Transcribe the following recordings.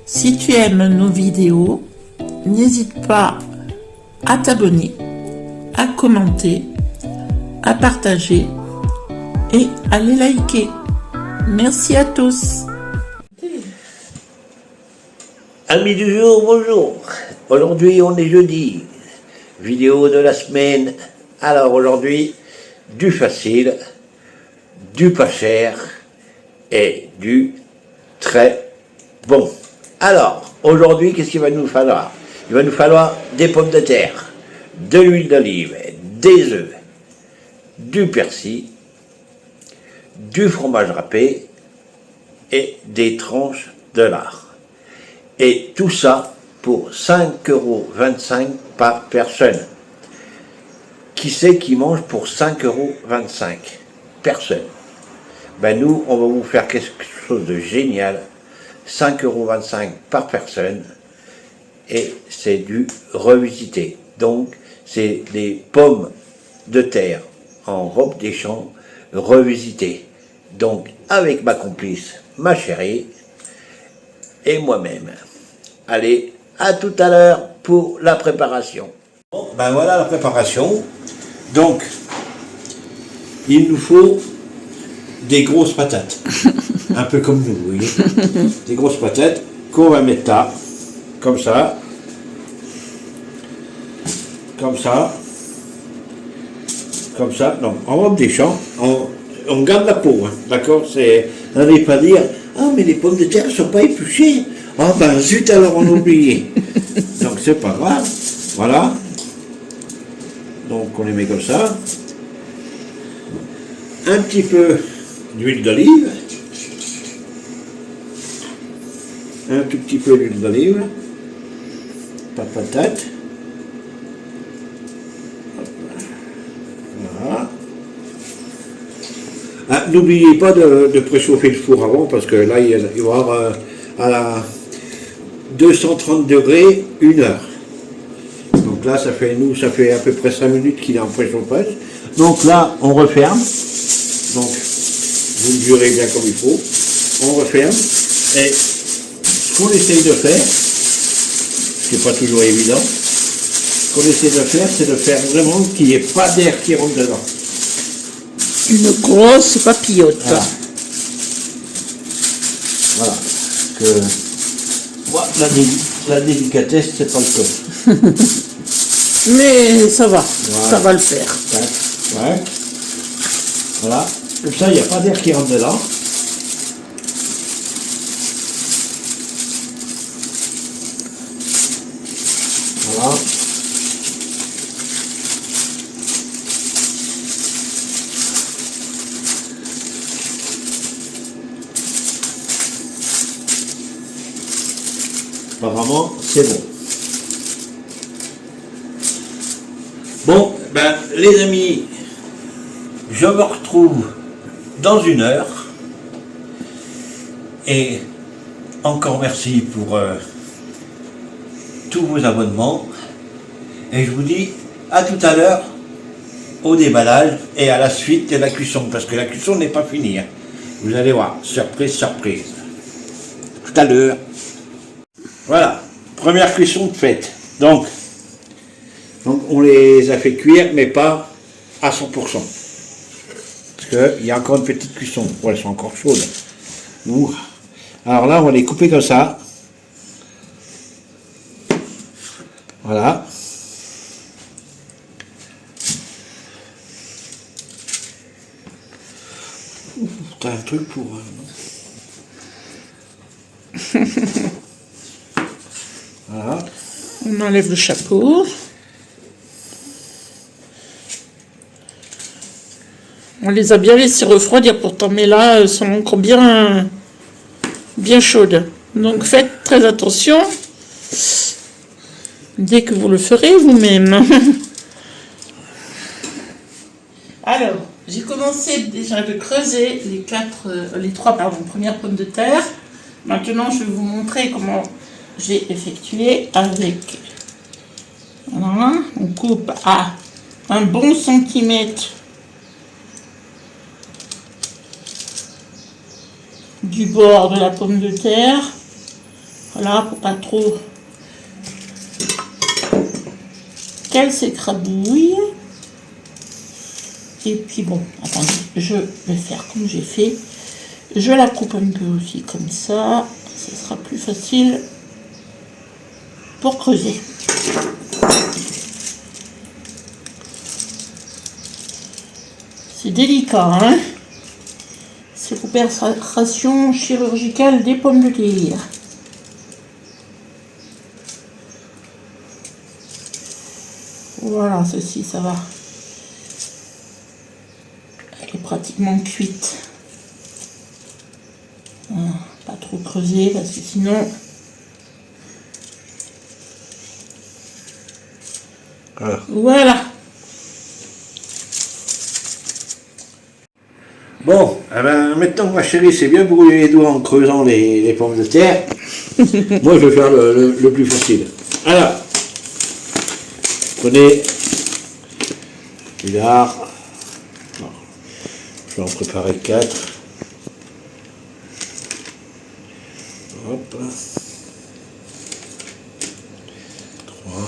Si tu aimes nos vidéos, n'hésite pas à t'abonner, à commenter, à partager et à les liker. Merci à tous. Amis du jour, bonjour. Aujourd'hui, on est jeudi. Vidéo de la semaine. Alors aujourd'hui, du facile, du pas cher et du très bon. Alors, aujourd'hui, qu'est-ce qu'il va nous falloir? Il va nous falloir des pommes de terre, de l'huile d'olive, des œufs, du persil, du fromage râpé et des tranches de lard. Et tout ça pour 5,25 € par personne. Qui c'est qui mange pour 5,25 €? Personne. Ben nous, on va vous faire quelque chose de génial. 5,25 € par personne. Et c'est du revisité. Donc, c'est des pommes de terre en robe des champs revisitées. Donc, avec ma complice, ma chérie, et moi-même. Allez, à tout à l'heure pour la préparation. Bon, ben voilà la préparation. Donc, il nous faut des grosses patates. Un peu comme nous, vous voyez. Des grosses patates qu'on va mettre là, comme ça. Comme ça. Comme ça. Donc, en robe des champs, on garde la peau, hein, d'accord? N'allez pas dire, ah, mais les pommes de terre ne sont pas épluchées. Ah, ben zut, alors on a oublié. Donc, c'est pas grave. Voilà. Donc, on les met comme ça. Un petit peu d'huile d'olive. Un tout petit peu d'huile d'olive. Pas de patate. Voilà. Ah, n'oubliez pas de préchauffer le four avant, parce que là, il va y avoir à 230 degrés 1 heure. Donc là, ça fait à peu près 5 minutes qu'il est en préchauffage. Donc là, on referme. Donc, vous me durez bien comme il faut. On referme. Et ce qu'on essaye de faire, ce qui n'est pas toujours évident, ce qu'on essaie de faire, c'est de faire vraiment qu'il n'y ait pas d'air qui rentre dedans. Une grosse papillote. Voilà. Voilà. Que moi, la délicatesse, c'est pas le cas. Mais ça va, Voilà. ça va le faire. Ouais. Voilà. Comme ça, il n'y a pas d'air qui rentre dedans. Voilà. Apparemment, c'est bon. Bon, ben, les amis, je me retrouve dans 1 heure. Et encore merci pour tous vos abonnements. Et je vous dis à tout à l'heure au déballage et à la suite de la cuisson. Parce que la cuisson n'est pas finie, hein. Vous allez voir, surprise, surprise. Tout à l'heure. Voilà, première cuisson de faite. Donc, on les a fait cuire, mais pas à 100%. Parce qu'il y a encore une petite cuisson. Ouais, elles sont encore chaudes. Ouh. Alors là, on va les couper comme ça. Voilà. T'as un truc pour... Voilà. On enlève le chapeau. On les a bien laissés refroidir pourtant, mais là, elles sont encore bien chaudes. Donc faites très attention dès que vous le ferez vous-même. Alors, j'ai commencé déjà de creuser les trois premières pommes de terre. Maintenant, je vais vous montrer comment j'ai effectué avec. Voilà, on coupe à un bon centimètre du bord de la pomme de terre. Voilà, pour pas trop qu'elle s'écrabouille. Et puis bon, attendez, je vais faire comme j'ai fait. Je la coupe un peu aussi comme ça. Ce sera plus facile pour creuser. C'est délicat, hein? C'est l'opération chirurgicale des pommes de terre. Voilà, ceci, ça va. Elle est pratiquement cuite. Pas trop creuser parce que sinon... Voilà. Bon, eh ben, maintenant ma chérie s'est bien brûlé les doigts en creusant les pommes de terre. Moi je vais faire le plus facile. Alors, prenez du lard. Je vais en préparer 4. Hop. 3.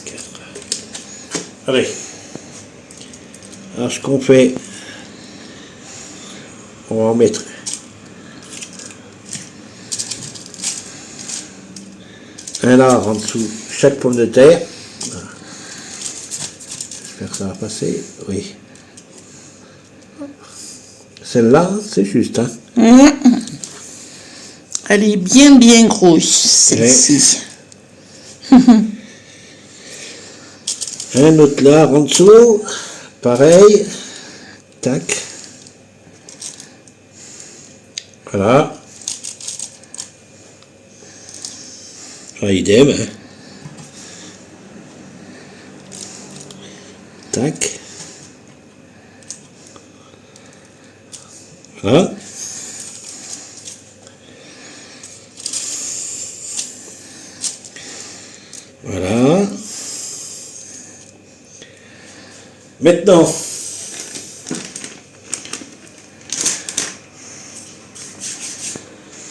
4. Allez. Alors ce qu'on fait, on va en mettre un lard en dessous chaque pomme de terre. J'espère que ça va passer. Oui. Celle-là, c'est juste. Hein. Elle est bien grosse, celle-ci. Un autre lard en dessous. Pareil, tac, voilà, idem, hein. Tac, voilà, voilà. Maintenant,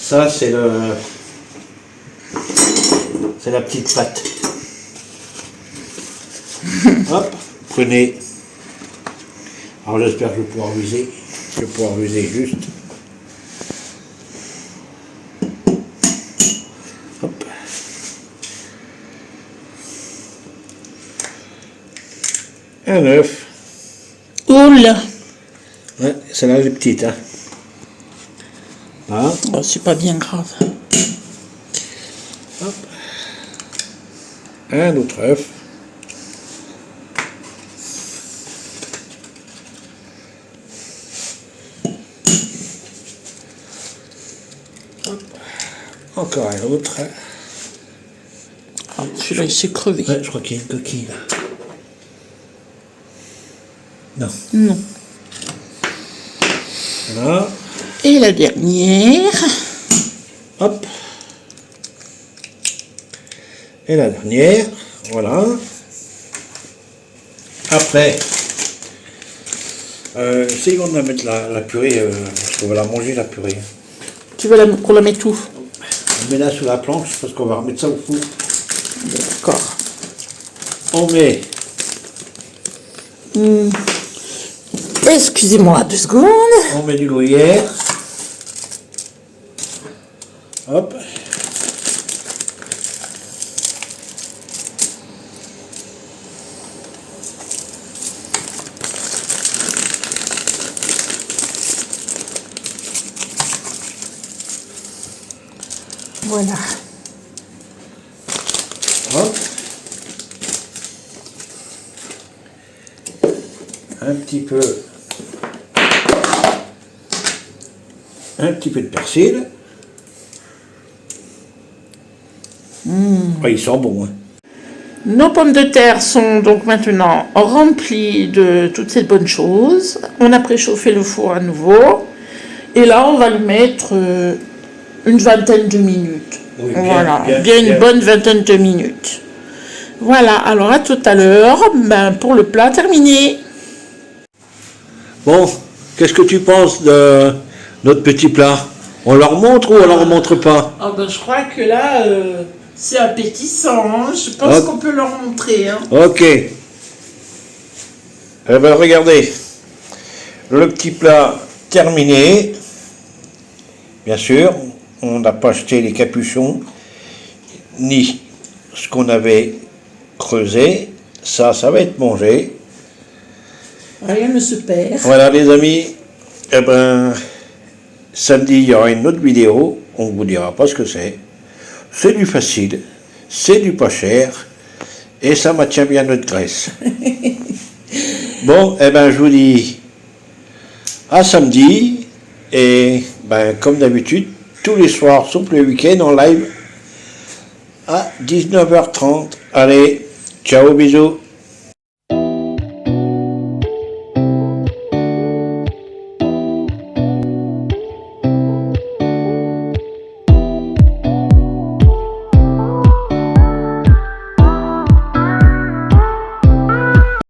ça c'est la petite pâte. Hop, prenez. Alors j'espère que je vais pouvoir viser. Je vais pouvoir viser juste. Hop. Un œuf. Oula! Ouais, celle-là elle est petite, hein. Voilà. Oh, c'est pas bien grave. Hop. Un autre œuf. Hop. Encore un autre. Ah, celui-là, il s'est crevé. Ouais, je crois qu'il y a une coquille là. Non. Non. Voilà. Et la dernière. Hop. Et la dernière. Voilà. Après, essayons de mettre la purée, parce qu'on va la manger la purée. Tu veux qu'on la mette où? On met là sur la planche parce qu'on va remettre ça au four. D'accord. On met. Excusez-moi 2 secondes. On met du gruyère. Hop. Voilà. Hop. Un petit peu de persil. Oh, ils sont bons. Hein. Nos pommes de terre sont donc maintenant remplies de toutes ces bonnes choses. On a préchauffé le four à nouveau. Et là, on va lui mettre une vingtaine de minutes. Oui, voilà, bien une bonne vingtaine de minutes. Voilà, alors à tout à l'heure pour le plat terminé. Bon, qu'est-ce que tu penses de notre petit plat? On leur montre ou on leur montre pas? Ah ben, je crois que là, c'est appétissant. Hein. Je pense qu'on peut leur montrer. Hein. Ok. Eh ben, regardez. Le petit plat terminé. Bien sûr, on n'a pas acheté les capuchons, ni ce qu'on avait creusé. Ça va être mangé. Rien ne se perd. Voilà les amis. Eh ben, samedi, il y aura une autre vidéo. On ne vous dira pas ce que c'est. C'est du facile. C'est du pas cher. Et ça maintient bien notre graisse. Bon, eh ben, je vous dis à samedi. Et ben, comme d'habitude, tous les soirs, sauf le week-end, en live à 19h30. Allez, ciao, bisous.